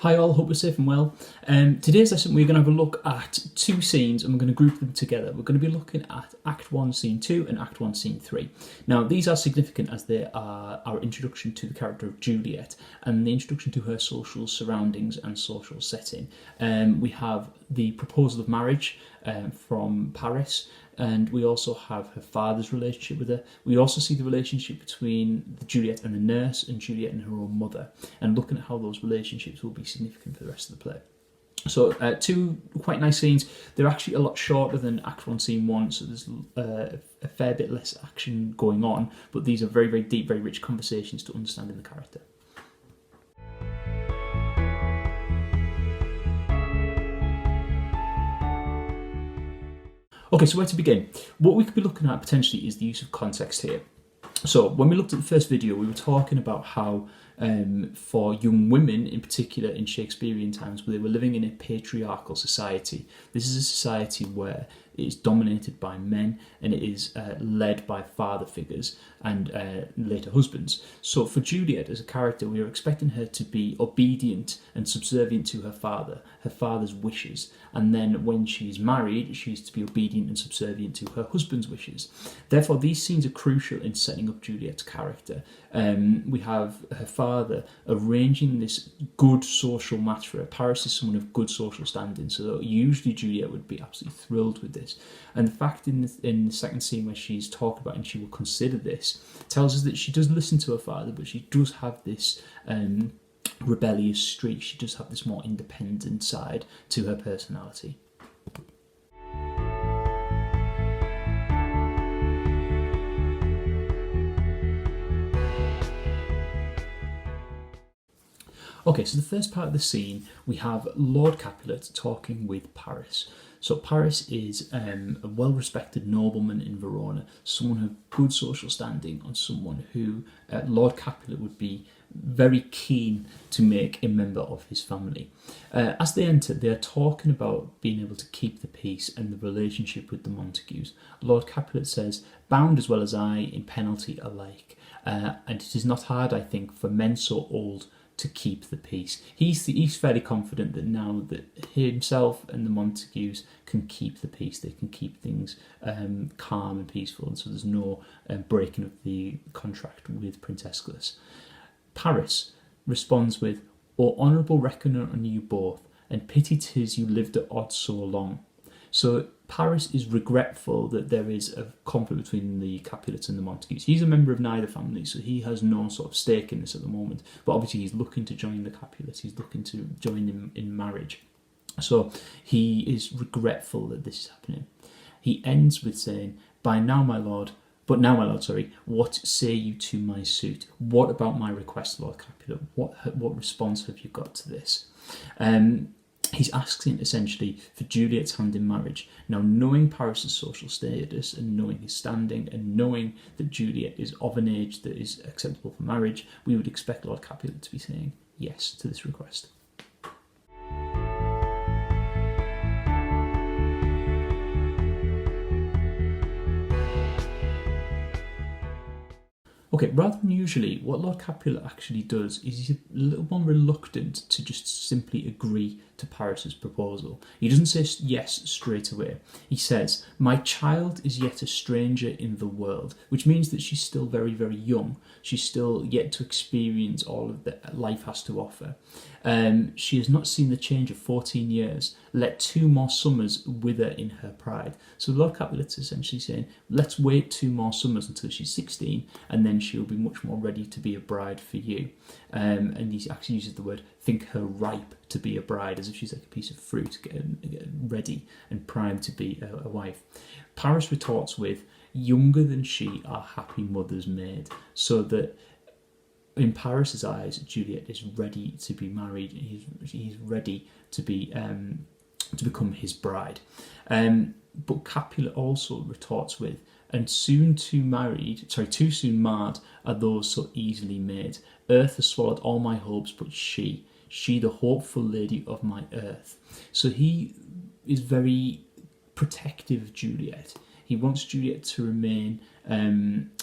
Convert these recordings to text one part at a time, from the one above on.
Hi all, hope you're safe and well. Today's lesson we're going to have a look at two scenes and we're going to group them together. We're going to be looking at Act 1 Scene 2 and Act 1 Scene 3. Now these are significant as they are our introduction to the character of Juliet and the introduction to her social surroundings and social setting. We have the proposal of marriage from Paris, and we also have her father's relationship with her. We also see the relationship between Juliet and the nurse and Juliet and her own mother, and looking at how those relationships will be significant for the rest of the play. So two quite nice scenes. They're actually a lot shorter than Act 1 Scene 1, so there's a fair bit less action going on, but these are very, very deep, very rich conversations to understanding the character. Okay, so where to begin? What we could be looking at potentially is the use of context here. So when we looked at the first video, we were talking about how for young women in particular in Shakespearean times, where they were living in a patriarchal society. This is a society where it is dominated by men and it is led by father figures and later husbands. So for Juliet as a character, we are expecting her to be obedient and subservient to her father's wishes. And then when she's married, she's to be obedient and subservient to her husband's wishes. Therefore, these scenes are crucial in setting up Juliet's character. We have her father arranging this good social match for her. Paris is someone of good social standing, so usually Juliet would be absolutely thrilled with this. And the fact in the second scene where she's talked about and she will consider this tells us that she does listen to her father, but she does have this rebellious streak. She does have this more independent side to her personality. Okay, so the first part of the scene, we have Lord Capulet talking with Paris. So Paris is a well-respected nobleman in Verona, someone of good social standing, and someone who Lord Capulet would be very keen to make a member of his family. As they enter, they are talking about being able to keep the peace and the relationship with the Montagues. Lord Capulet says, "Bound as well as I in penalty alike, and it is not hard, I think, for men so old to keep the peace." He's fairly confident that now that himself and the Montagues can keep the peace, they can keep things calm and peaceful, and so there's no breaking of the contract with Prince Escalus. Paris responds with, "O honourable reckoner on you both, and pity 'tis you lived at odds so long." So Paris is regretful that there is a conflict between the Capulets and the Montagues. He's a member of neither family, so he has no sort of stake in this at the moment. But obviously he's looking to join the Capulets, he's looking to join them in marriage. So he is regretful that this is happening. He ends with saying, now my lord, what say you to my suit? What about my request, Lord Capulet? What response have you got to this? He's asking essentially for Juliet's hand in marriage. Now, knowing Paris's social status and knowing his standing and knowing that Juliet is of an age that is acceptable for marriage, we would expect Lord Capulet to be saying yes to this request. Okay, rather than usually, what Lord Capulet actually does is he's a little more reluctant to just simply agree to Paris's proposal. He doesn't say yes straight away. He says, "My child is yet a stranger in the world," which means that she's still very, very young. She's still yet to experience all of that life has to offer. She has not seen the change of 14 years. Let 2 more summers wither in her pride. So Lord Capulet's essentially saying, let's wait 2 more summers until she's 16, and then she'll be much more ready to be a bride for you. And he actually uses the word, think her ripe to be a bride, as if she's like a piece of fruit, getting ready and primed to be a wife. Paris retorts with, "Younger than she are happy mothers made," so that in Paris's eyes, Juliet is ready to be married. He's ready to be to become his bride. But Capulet also retorts with, "And too soon marred are those so easily made. Earth has swallowed all my hopes, but she the hopeful lady of my earth." So he is very protective of Juliet. He wants Juliet to remain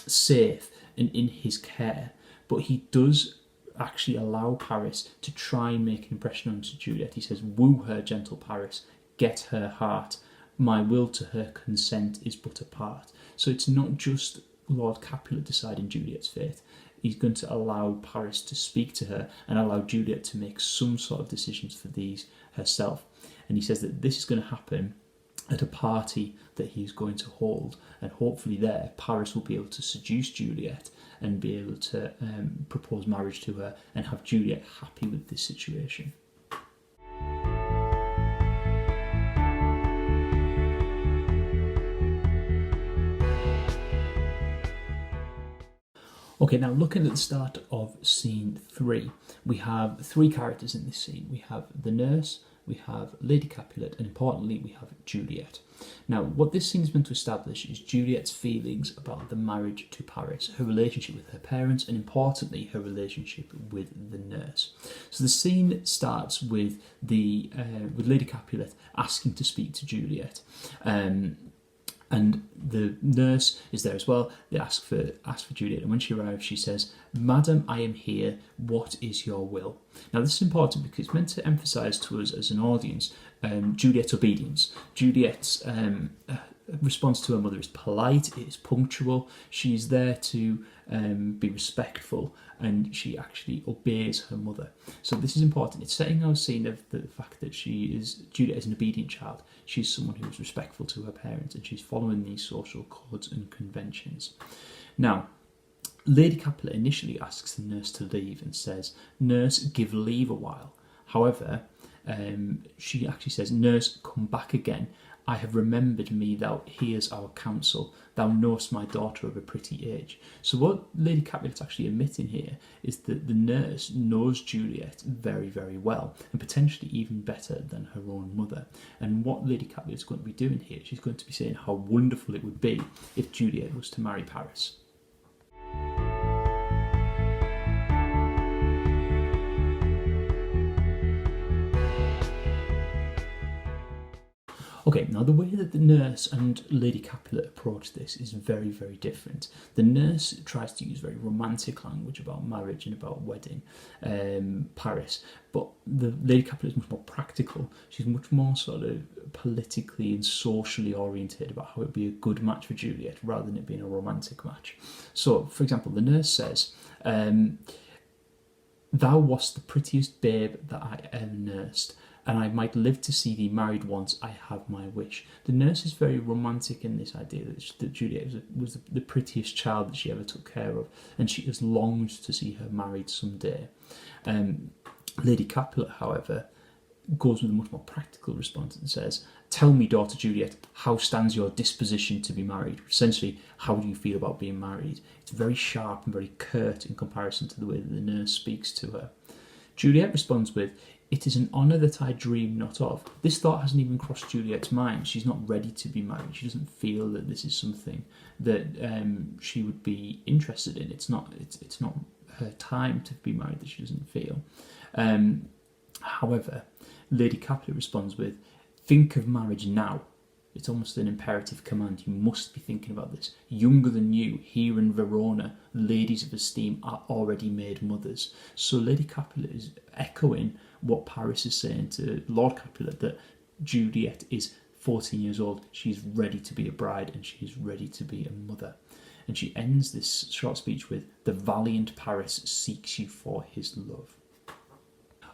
safe and in his care, but he does actually allow Paris to try and make an impression on Juliet. He says, "Woo her, gentle Paris, get her heart. My will to her consent is but a part." So it's not just Lord Capulet deciding Juliet's fate. He's going to allow Paris to speak to her and allow Juliet to make some sort of decisions for these herself. And he says that this is going to happen at a party that he's going to hold, and hopefully there Paris will be able to seduce Juliet and be able to propose marriage to her and have Juliet happy with this situation. Okay, now looking at the start of scene 3, we have 3 characters in this scene. We have the nurse, we have Lady Capulet, and importantly, we have Juliet. Now, what this scene is meant to establish is Juliet's feelings about the marriage to Paris, her relationship with her parents, and importantly, her relationship with the nurse. So the scene starts with with Lady Capulet asking to speak to Juliet. And the nurse is there as well. They ask for Juliet, and when she arrives, she says, "Madam, I am here. What is your will?" Now, this is important because it's meant to emphasise to us as an audience Juliet's obedience. Juliet's response to her mother is polite, it is punctual, she's there to be respectful, and she actually obeys her mother. So this is important. It's setting our scene of the fact that Juliet is an obedient child. She's someone who is respectful to her parents, and she's following these social codes and conventions. Now, Lady Capulet initially asks the nurse to leave and says, "Nurse, give leave a while." However, she actually says, "Nurse, come back again. I have remembered me, thou hears our counsel. Thou knowest my daughter of a pretty age." So what Lady Capulet's actually admitting here is that the nurse knows Juliet very, very well, and potentially even better than her own mother. And what Lady Capulet's going to be doing here, she's going to be saying how wonderful it would be if Juliet was to marry Paris. Okay, now the way that the nurse and Lady Capulet approach this is very, very different. The nurse tries to use very romantic language about marriage and about wedding Paris, but the Lady Capulet is much more practical. She's much more sort of politically and socially oriented about how it would be a good match for Juliet rather than it being a romantic match. So, for example, the nurse says, "Thou wast the prettiest babe that I ever nursed, and I might live to see thee married once, I have my wish." The nurse is very romantic in this idea that Juliet was the prettiest child that she ever took care of, and she has longed to see her married someday. Lady Capulet, however, goes with a much more practical response and says, "Tell me, daughter Juliet, how stands your disposition to be married?" Essentially, how do you feel about being married? It's very sharp and very curt in comparison to the way that the nurse speaks to her. Juliet responds with, "It is an honour that I dream not of." This thought hasn't even crossed Juliet's mind. She's not ready to be married. She doesn't feel that this is something that she would be interested in. It's not her time to be married that she doesn't feel. However, Lady Capulet responds with, "Think of marriage now." It's almost an imperative command. You must be thinking about this. Younger than you, here in Verona, ladies of esteem are already made mothers. So Lady Capulet is echoing what Paris is saying to Lord Capulet, that Juliet is 14 years old, she's ready to be a bride, and she's ready to be a mother. And she ends this short speech with, "The valiant Paris seeks you for his love."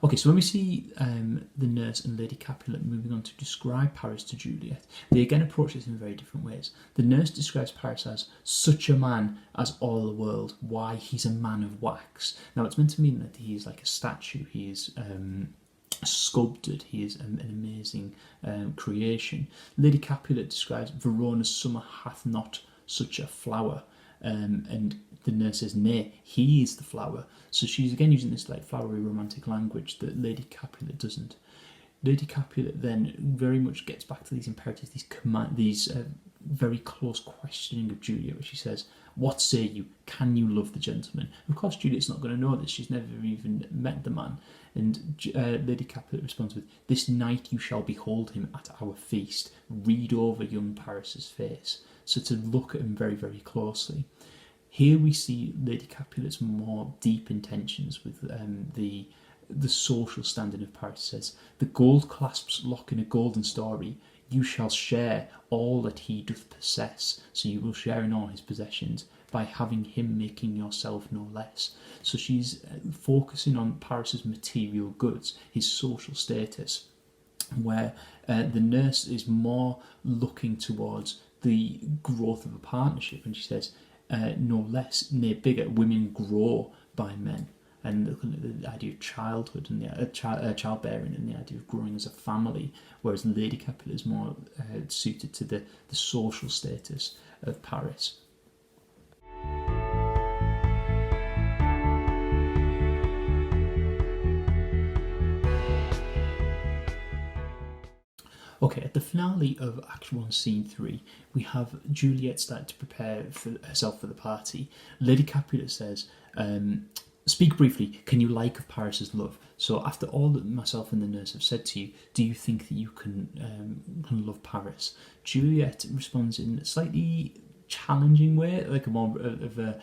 Okay, so when we see the nurse and Lady Capulet moving on to describe Paris to Juliet, they again approach this in very different ways. The nurse describes Paris as such a man as all the world. Why, he's a man of wax. Now, it's meant to mean that he is like a statue. He is sculpted. He is an amazing creation. Lady Capulet describes Verona's summer hath not such a flower. And the nurse says, "Nay, he is the flower." So she's again using this like flowery romantic language that Lady Capulet doesn't. Lady Capulet then very much gets back to these imperatives, these very close questioning of Juliet, where she says, "What say you? Can you love the gentleman?" Of course, Juliet's not going to know this. She's never even met the man. And Lady Capulet responds with, "This night you shall behold him at our feast. Read over young Paris's face." So to look at him very, very closely. Here we see Lady Capulet's more deep intentions with the social standing of Paris. Says, the gold clasps lock in a golden story. You shall share all that he doth possess, so you will share in all his possessions, by having him making yourself no less. So she's focusing on Paris's material goods, his social status, where the nurse is more looking towards the growth of a partnership, and she says, no less, nay bigger, women grow by men. And the idea of childhood and the childbearing and the idea of growing as a family, whereas Lady Capulet is more suited to the social status of Paris. Okay, at the finale of Act 1, Scene 3, we have Juliet starting to prepare for herself for the party. Lady Capulet says, speak briefly, can you like of Paris's love? So after all that myself and the nurse have said to you, do you think that you can love Paris? Juliet responds in a slightly challenging way, like a more of a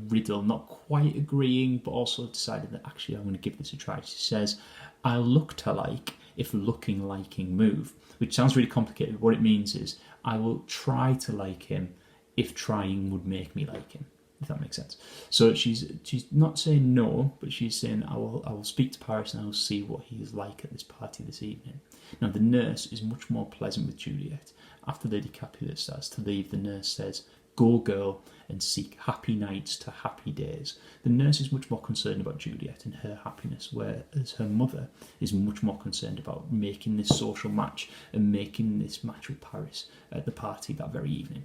riddle, not quite agreeing, but also deciding that actually I'm going to give this a try. She says, I'll look to like if looking liking move, which sounds really complicated. What it means is I will try to like him if trying would make me like him, if that makes sense. So she's not saying no, but she's saying I will speak to Paris and I will see what he is like at this party this evening. Now the nurse is much more pleasant with Juliet. After Lady Capulet starts to leave, the nurse says, go girl and seek happy nights to happy days. The nurse is much more concerned about Juliet and her happiness, whereas her mother is much more concerned about making this social match and making this match with Paris at the party that very evening.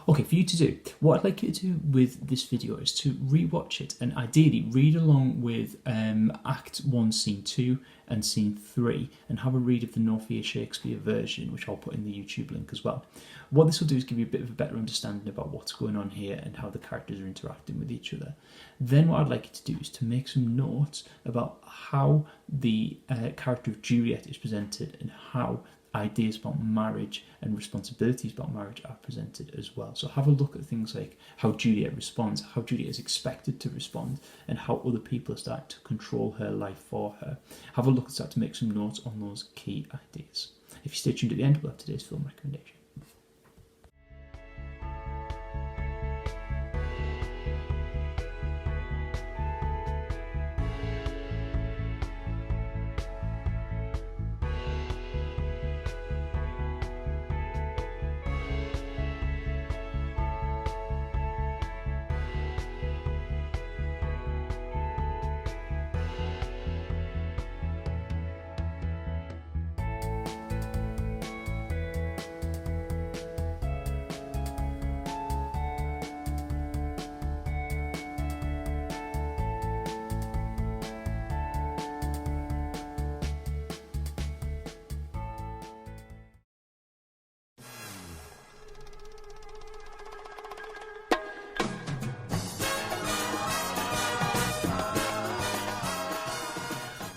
Okay, for you to do, what I'd like you to do with this video is to rewatch it and ideally read along with Act 1, Scene 2 and Scene 3 and have a read of the No Fear Shakespeare version, which I'll put in the YouTube link as well. What this will do is give you a bit of a better understanding about what's going on here and how the characters are interacting with each other. Then what I'd like you to do is to make some notes about how the character of Juliet is presented and how ideas about marriage and responsibilities about marriage are presented as well. So have a look at things like how Juliet responds, how Juliet is expected to respond, and how other people are starting to control her life for her. Have a look and start to make some notes on those key ideas. If you stay tuned at the end, we'll have today's film recommendation.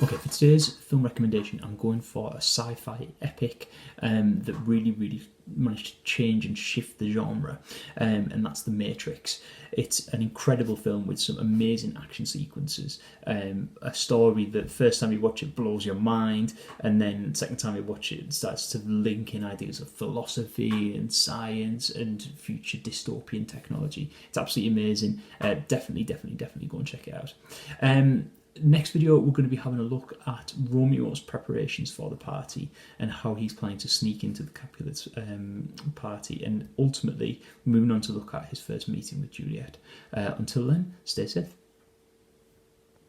Okay, for today's film recommendation, I'm going for a sci-fi epic that really managed to change and shift the genre, and that's The Matrix. It's an incredible film with some amazing action sequences, a story that first time you watch it blows your mind, and then second time you watch it starts to link in ideas of philosophy and science and future dystopian technology. It's absolutely amazing. Definitely go and check it out. Next video, we're going to be having a look at Romeo's preparations for the party and how he's planning to sneak into the Capulet's party, and ultimately moving on to look at his first meeting with Juliet. Until then, stay safe.